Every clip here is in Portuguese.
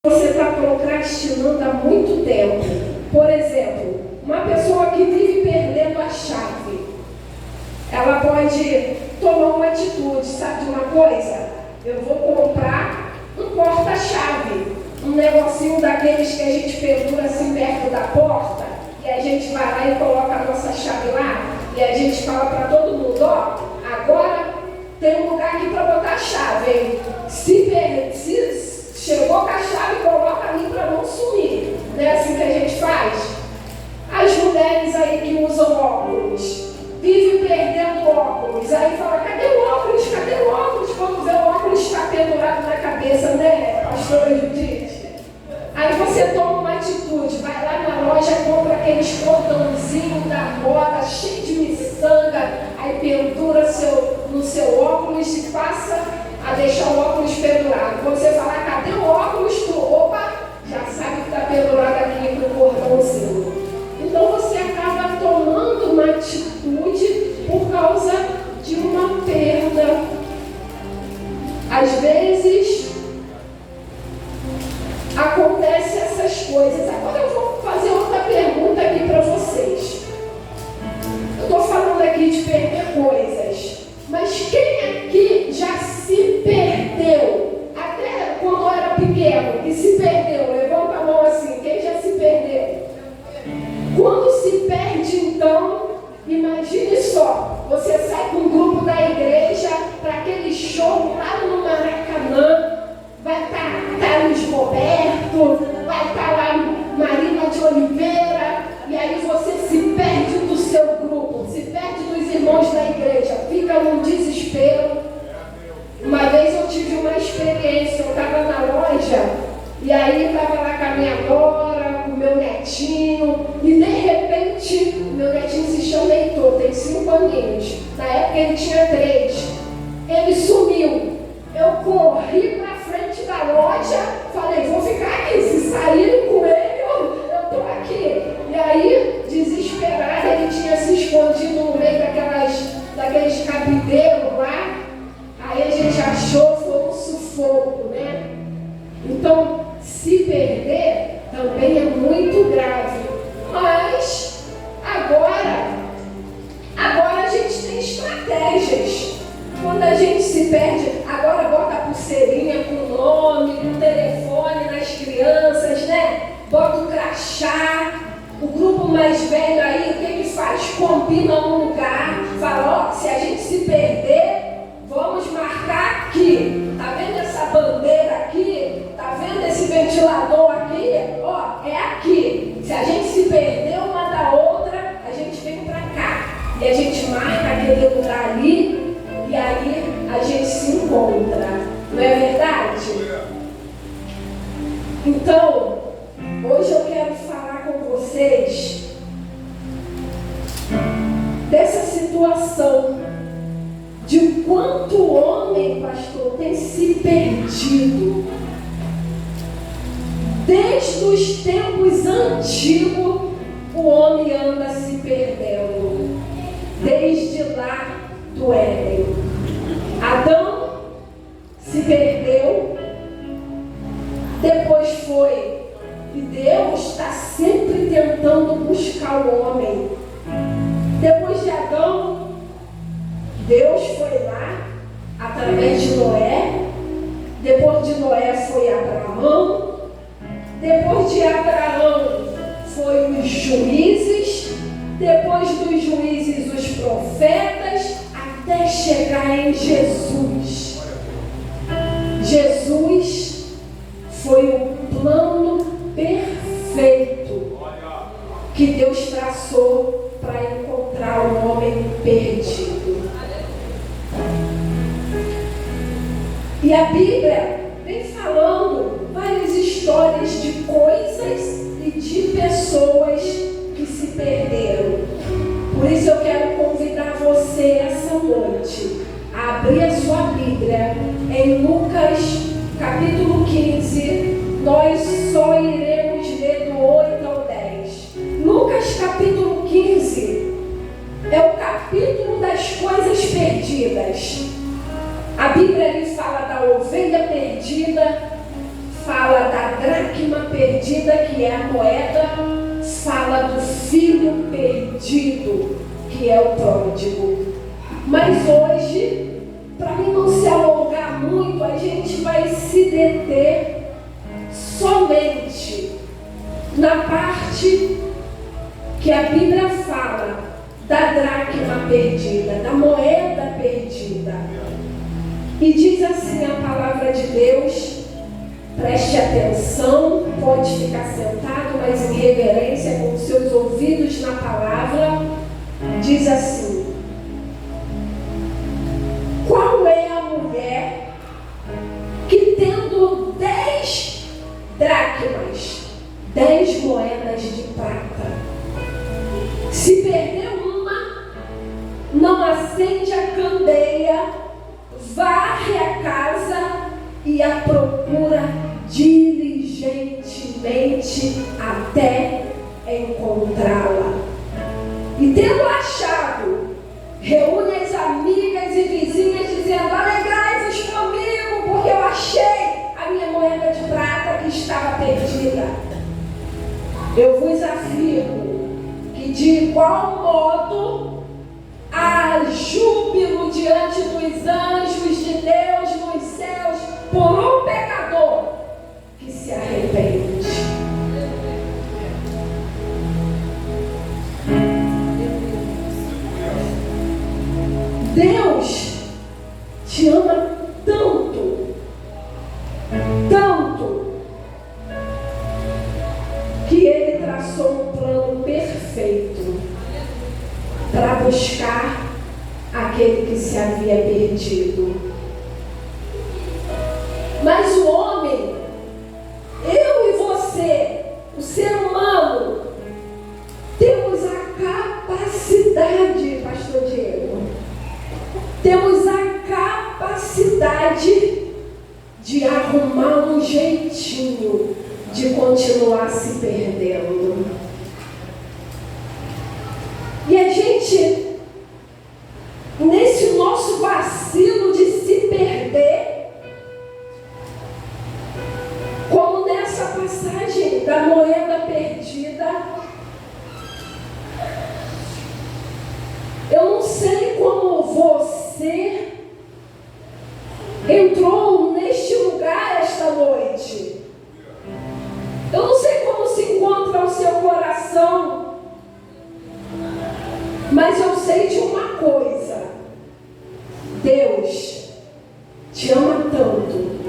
você está procrastinando há muito tempo. Por exemplo, uma pessoa que vive perdendo a chave, ela pode tomar uma atitude, sabe de uma coisa? Eu vou comprar um porta-chave, um negocinho daqueles que a gente pendura assim perto da porta, e a gente vai lá e coloca a nossa chave lá, e a gente fala para todo mundo, ó, agora tem um lugar aqui para botar a chave, hein? Se chegou com a chave, coloca ali para não sumir. Não é assim que a gente faz? As mulheres aí que usam óculos, vivem perdendo óculos, aí fala, cadê o óculos? Cadê o óculos? Quando vê o óculos está pendurado na cabeça, né, pastora Judite? Aí você toma uma atitude, vai lá na loja, compra aqueles cordãozinhos da moda, cheio de miçanga, aí pendura no seu óculos e passa a deixar o óculos pendurado. Quando você falar, cadê o óculos? Opa, já sabe que está pendurado aqui com o cordãozinho. Então você acaba tomando uma atitude por causa de uma perda. Às vezes acontece essas coisas. Agora eu vou fazer outra pergunta aqui para vocês. Eu estou falando aqui de perder coisas, mas quem aqui já se perdeu? Até quando era pequeno, que se perdeu? Levanta a mão assim, quem já se perdeu? Quando se perde, então, imagine só, você sai com um grupo da igreja para aquele show lá no Maracanã, vai estar Carlos Roberto, vai estar lá Marina de Oliveira, e aí você se perde do seu grupo, se perde dos irmãos da igreja, fica num desespero. Uma vez eu tive uma experiência, eu estava na loja, e aí estava lá com a minha nora, com o meu netinho, e de repente, o meu netinho se chama Heitor, tem 5 aninhos, na época ele tinha 3, ele sumiu, eu corri para frente da loja, falei, vou ficar aqui, se saírem com ele, eu estou aqui. E aí, desesperada, ele tinha se escondido no meio daqueles cabideiros lá, aí a gente achou, foi um sufoco, né? Então, se perder também é muito grave, mas agora a gente tem estratégias. Quando a gente se perde, agora bota a pulseirinha com o nome, com o telefone nas crianças, né? Bota o crachá. O grupo mais velho aí, o que faz? Combina um lugar, fala, ó, se a gente se perder, vamos marcar aqui. Tá vendo essa bandeira aqui? Tá vendo esse ventilador aqui? Ó, é aqui. Se a gente se perder uma da outra, a gente vem pra cá. E a gente marca aquele lugar ali. E aí a gente se encontra, não é verdade? Então, hoje eu quero falar com vocês dessa situação de quanto o homem, pastor, tem se perdido. Desde os tempos antigos, o homem anda se perdendo. Desde lá do Éden. Adão se perdeu, depois foi, e Deus está sempre tentando buscar o homem. Depois de Adão, Deus foi lá, através de Noé, depois de Noé foi Abraão, depois de Abraão foi os juízes, depois dos juízes os profetas, até chegar em Jesus. Jesus foi o plano perfeito que Deus traçou para encontrar o homem perdido. E a Bíblia vem falando várias histórias de coisas e de pessoas que se perderam. Por isso eu quero convidar você essa noite a abrir a sua Bíblia em Lucas capítulo 15. Nós só iremos ler do 8 ao 10. Lucas capítulo 15 é o capítulo das coisas perdidas. A Bíblia ali fala da ovelha perdida, fala da dracma perdida, que é a moeda, fala do filho perdido, que é o pródigo. Mas hoje, para mim não se alongar muito, a gente vai se deter somente na parte que a Bíblia fala da dracma perdida, da moeda perdida. E diz assim a palavra de Deus, preste atenção, pode ficar sentado, mas em reverência, com seus ouvidos na palavra, diz assim: qual é a mulher que, tendo 10 dracmas, 10 moedas de prata, se perder uma, não acende a candeia, varre a casa e a procura diligentemente até encontrá-la? E tendo achado, reúne as amigas e vizinhas dizendo: alegrai-vos comigo, porque eu achei a minha moeda de prata que estava perdida. Eu vos afirmo que de igual modo há júbilo diante dos anjos de Deus nos céus por um pecador que se arrepende. Deus te ama tanto, tanto, que Ele traçou um plano perfeito para buscar aquele que se havia perdido. Mas o homem, eu e você, o ser humano, temos a capacidade, pastor Diego, temos a capacidade de arrumar um jeitinho de continuar se perdendo. E a gente, nesse nosso vacilo de se perder, como nessa passagem da moeda perdida, eu não sei como você entrou neste lugar esta noite. Eu não sei como se encontra o seu coração, mas eu sei de uma coisa: Deus te ama tanto,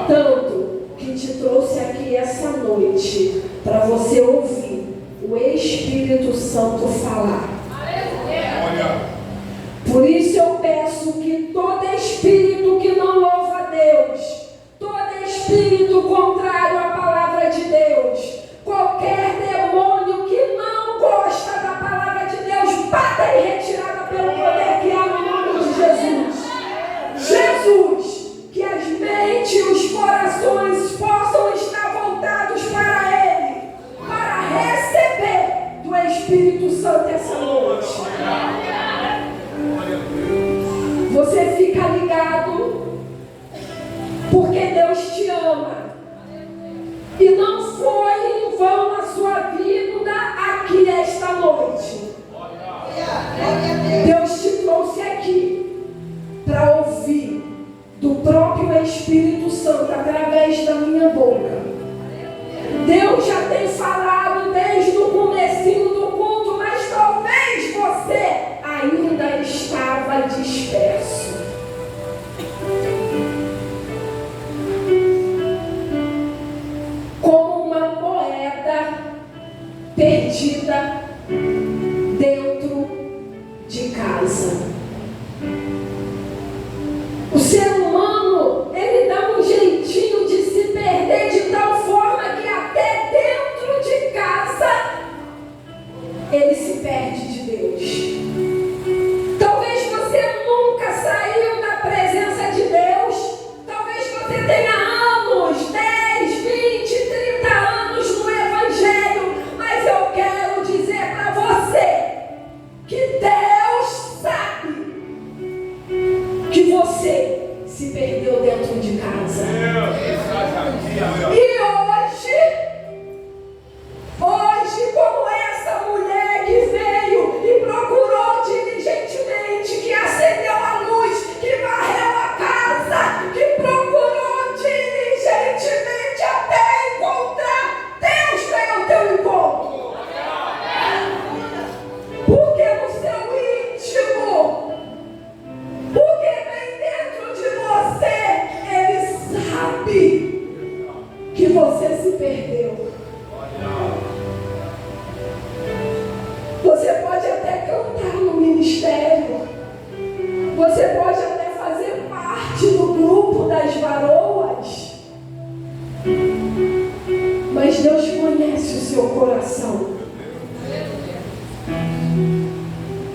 tanto, que te trouxe aqui essa noite para você ouvir o Espírito Santo falar. Por isso eu peço que todo espírito que não louva a Deus, todo espírito contrário à palavra de Deus, qualquer demônio que não gosta da palavra de Deus, bata em retirada pelo poder que há no nome de Jesus. Jesus, que as mentes e os corações possam estar voltados para Ele, para receber do Espírito Santo essa noite. Você fica ligado, porque Deus te ama. E não foi em vão a sua vida aqui esta noite. Deus te trouxe aqui para ouvir do próprio Espírito Santo através da minha boca. Deus já tem falado desde o comecinho do culto, mas talvez você ainda estava disperso. Como uma moeda perdida dentro de casa. O ser humano, ele dá um jeitinho de se perder de tal forma que até dentro de casa ele se perde de Deus. Talvez você nunca saiu da presença de Deus. Talvez você tenha anos, 10, 20, 30 anos no Evangelho. Mas eu quero dizer você se perdeu. Você pode até cantar no ministério. Você pode até fazer parte do grupo das varoas. Mas Deus conhece o seu coração.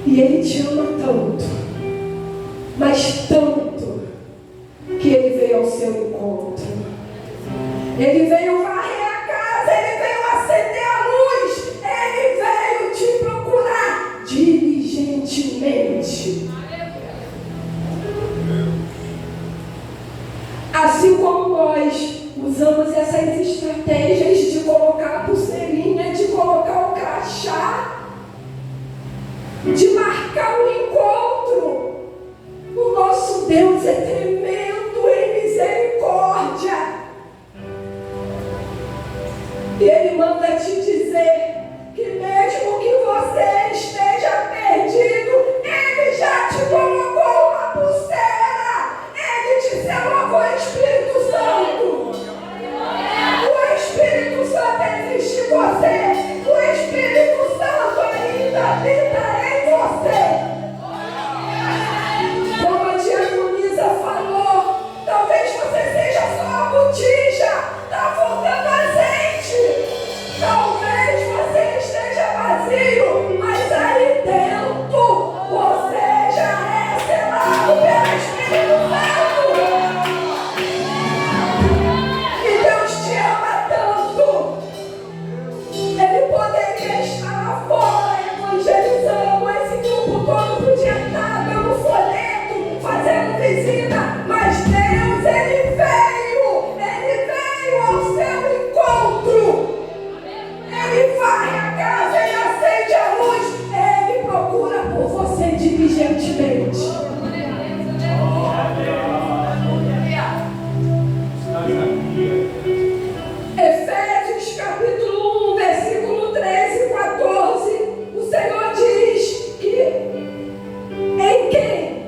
E Ele te ama tanto, mas tanto, que Ele veio ao seu encontro. Ele veio varrer a casa, Ele veio acender a luz, Ele veio te procurar diligentemente. Assim como nós usamos essas estratégias de colocar a pulseirinha, de colocar o crachá, de marcar o encontro, o nosso Deus é tremendo em misericórdia. E Ele manda te dizer que mesmo que você esteja perdido, Ele já te colocou uma pulseira. Ele te selou com o Espírito Santo. O Espírito Santo existe em você. O Espírito Santo ainda habita em você. Como a tia Muniza falou, talvez você seja só a botija. Está faltando azeite. Talvez você esteja vazio, mas aí dentro você já é selado pelo Espírito Santo. E Deus te ama tanto. Ele poderia estar lá fora evangelizando, esse grupo todo podia estar dando folheto, fazendo visita, mas Deus, Ele veio ao seu encontro. Ele varre a casa, Ele acende a luz, Ele procura por você diligentemente. Efésios capítulo 1, versículo 13 e 14, o Senhor diz que em quem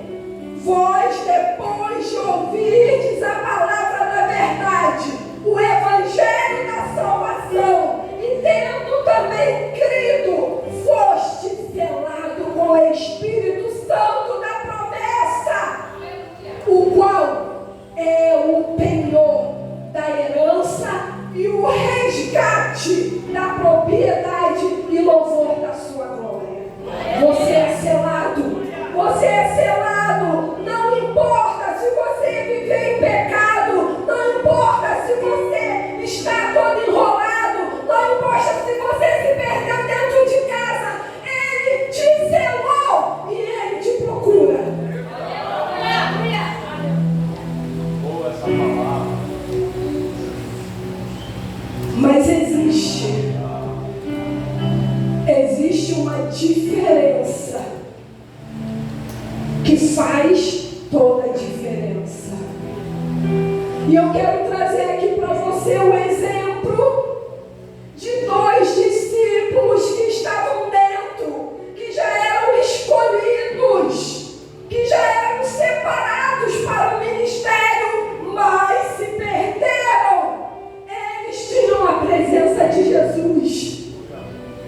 vós, depois de ouvirdes a palavra da verdade, o evangelho da salvação, e tendo também crido, foste selado com o Espírito Santo da promessa, o qual é o penhor da herança e o resgate da propriedade e louvor da sua glória. Você é selado. Você é selado. Não importa se você viver em pecado. Não importa se você está todo enrolado. Não importa se você se perdeu dentro de casa. Ele te selou e Ele te procura. Boa essa palavra. Mas existe uma diferença que faz toda a diferença. E eu quero trazer aqui para você o exemplo de dois discípulos que estavam dentro, que já eram escolhidos, que já eram separados para o ministério, mas se perderam. Eles tinham a presença de Jesus.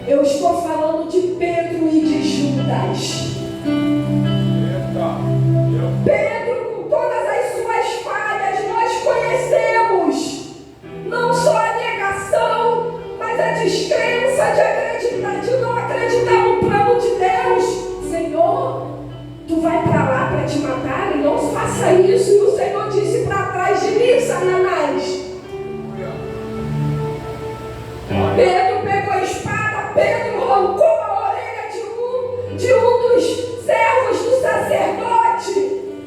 Eu estou falando de Pedro e de Judas. Pedro, com todas as suas falhas, nós conhecemos não só a negação, mas a descrença de não acreditar no plano de Deus. Senhor, tu vai para lá para te matar? E não faça isso. E o Senhor disse para trás de mim, Satanás. Pedro pegou a espada, Pedro arrancou a orelha de um dos servos do sacerdote.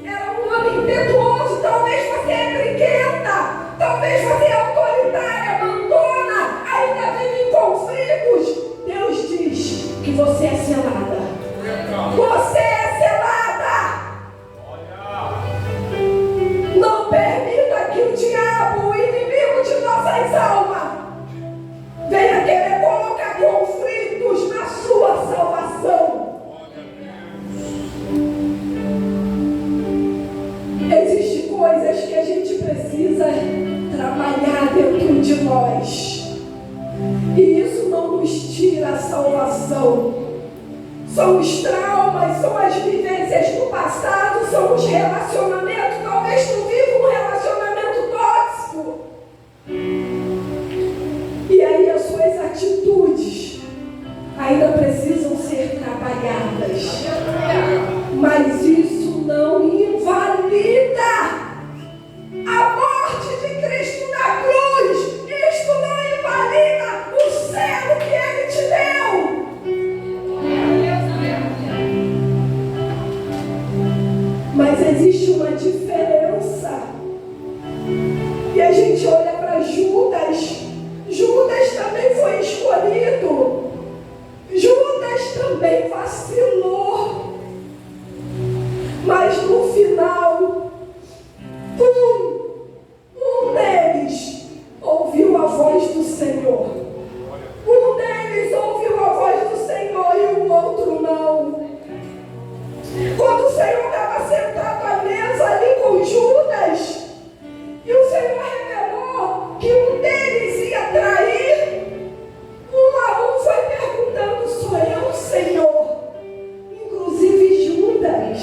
Era um homem impetuoso. Talvez você é briguenta, talvez você é autoritária, abandona, ainda vive em conflitos. Deus diz que você é selada. Você é selada. Não permita que o diabo, o inimigo de nossas almas, venha querer colocar conflitos na sua salvação. Existem coisas que a gente precisa trabalhar dentro de nós. nós. E isso não nos tira a salvação. São os traumas, são as vivências do passado, são os relacionamentos. Talvez tu viva um relacionamento tóxico. E aí as suas atitudes ainda precisam ser trabalhadas. Mas isso não invalida a morte de Cristo na cruz. Isto não invalida o selo que Ele te deu. Mas existe uma diferença. E a gente olha para Judas. Judas também foi escolhido. Judas também vacilou. Mas no final, um deles ouviu a voz do Senhor. Um deles ouviu a voz do Senhor e o outro não. Quando o Senhor estava sentado à mesa ali com Judas, e o Senhor revelou que um deles ia trair, um a um foi perguntando: sou eu, Senhor? Inclusive Judas,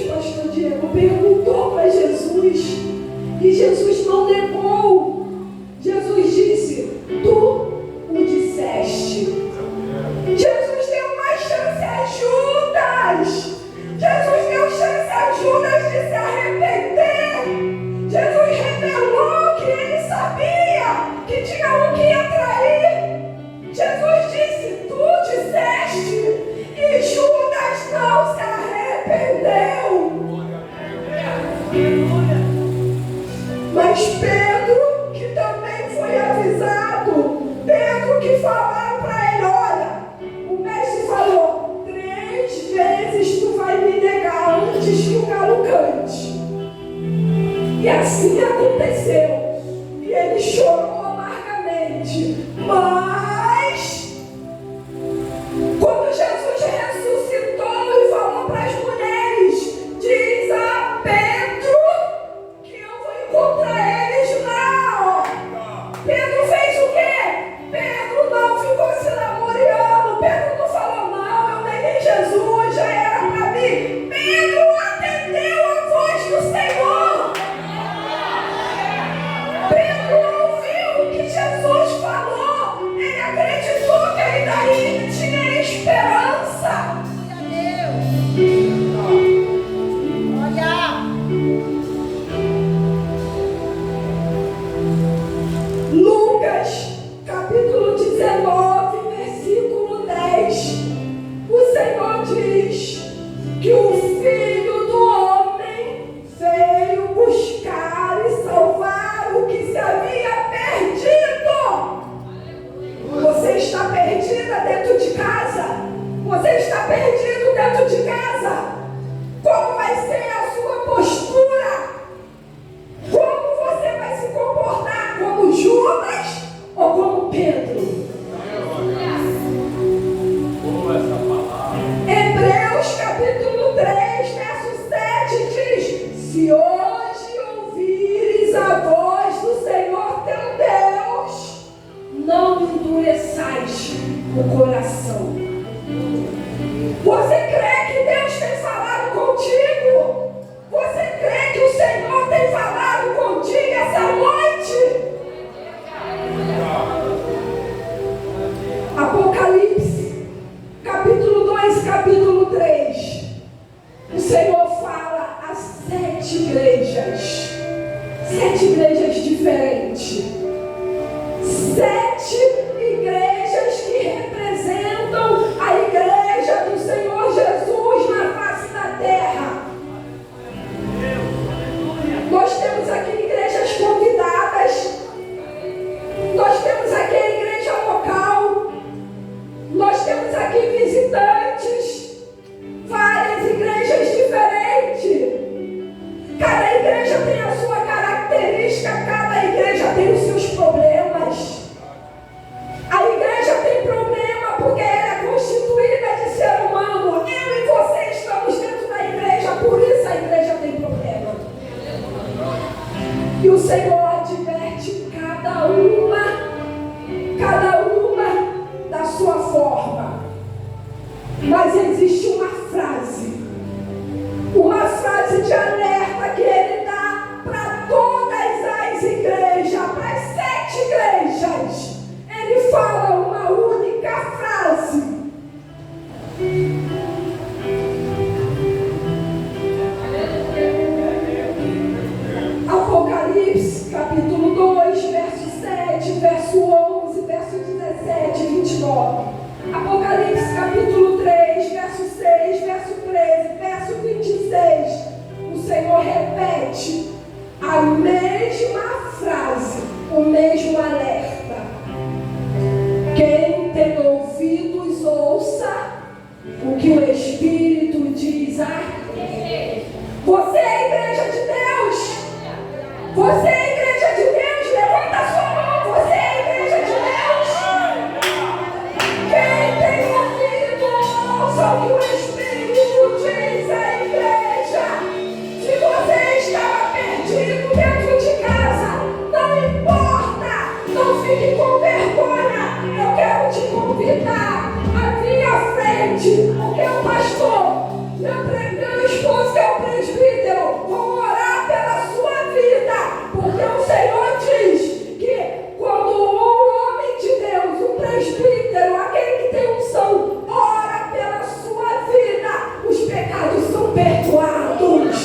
pastor Diego, perguntou para Jesus, e Jesus não negou. Jesus disse: tu o disseste. Jesus deu uma chance a Judas. Jesus deu chance a Judas de se arrepender. Jesus revelou que ele sabia que tinha um que ia trair. Jesus disse: tu disseste. E Judas não se arrependeu. Mas Pedro, que também foi avisado, Pedro que falaram para ele: olha, o mestre falou, 3 vezes tu vai me negar antes que o galo cante. E assim aconteceu. E ele chorou amargamente. Mas quando Jesus ressuscitou e falou para as mulheres: diz a Pedro que eu vou encontrar eles lá. Pedro fez o quê? Pedro não ficou se namorando. Pedro não falou: não, eu neguei Jesus, já era para mim. Pedro atendeu a voz do Senhor. Pedro ouviu o que Jesus falou. Ele acreditou que ainda tinha esperança. Lucas, capítulo 19, versículo 10. O Senhor diz que o Filho do Homem veio buscar e salvar o que se havia perdido. Você está perdida dentro de casa? Você está perdido dentro de casa? Como vai ser a sua postura? Como você vai se comportar? Como Judas ou como Pedro? Hebreus capítulo 3, verso 7 diz: se hoje ouvires a voz do Senhor teu Deus, não endureçais o coração. Você crê que Deus tem falado contigo? Você crê que o Senhor tem falado contigo essa noite? Apocalipse, capítulo 2, capítulo 3. O Senhor fala a 7 igrejas. 7 igrejas diferentes. 7 igrejas que representam Jó. Apocalipse capítulo 3, verso 6, verso 13, verso 26. O Senhor repete a mesma frase, o mesmo alerta. Quem tem ouvidos, ouça o que o Espírito diz a igreja. Você é a igreja de Deus. Você é a igreja de Deus. Levanta a sua mão. Você é a igreja de Deus. Quem tem ouvido, ouça o que o Espírito diz à igreja. Se você estava perdido dentro de casa, não importa. Não fique com vergonha. Eu quero te convidar a vir à frente. Porque o pastor, meu esposo que é o presbítero, vão orar pela sua vida. Porque o Senhor diz que quando um homem de Deus, um presbítero, aquele que tem unção, ora pela sua vida, os pecados são perdoados.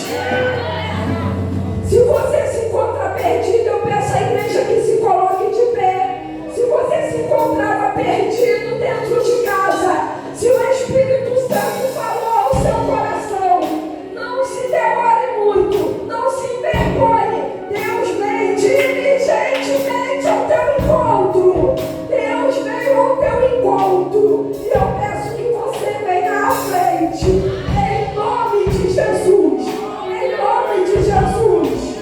Se você se encontra perdido, eu peço à igreja que se coloque de pé. Se você se encontrava perdido dentro de casa, se o Espírito Santo falou ao seu coração, não se demore muito, não se envergonhe. Deus vem diligentemente ao teu encontro. Deus veio ao teu encontro. E eu peço que você venha à frente. Em nome de Jesus. Em nome de Jesus.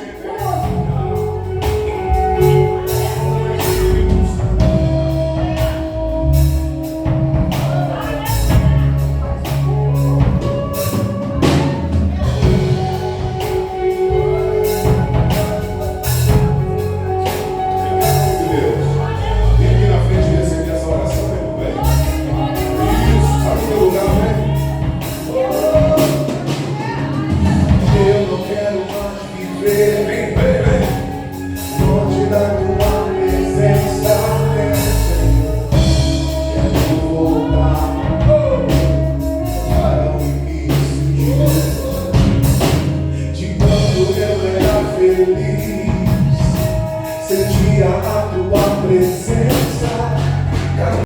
Sentia a tua presença.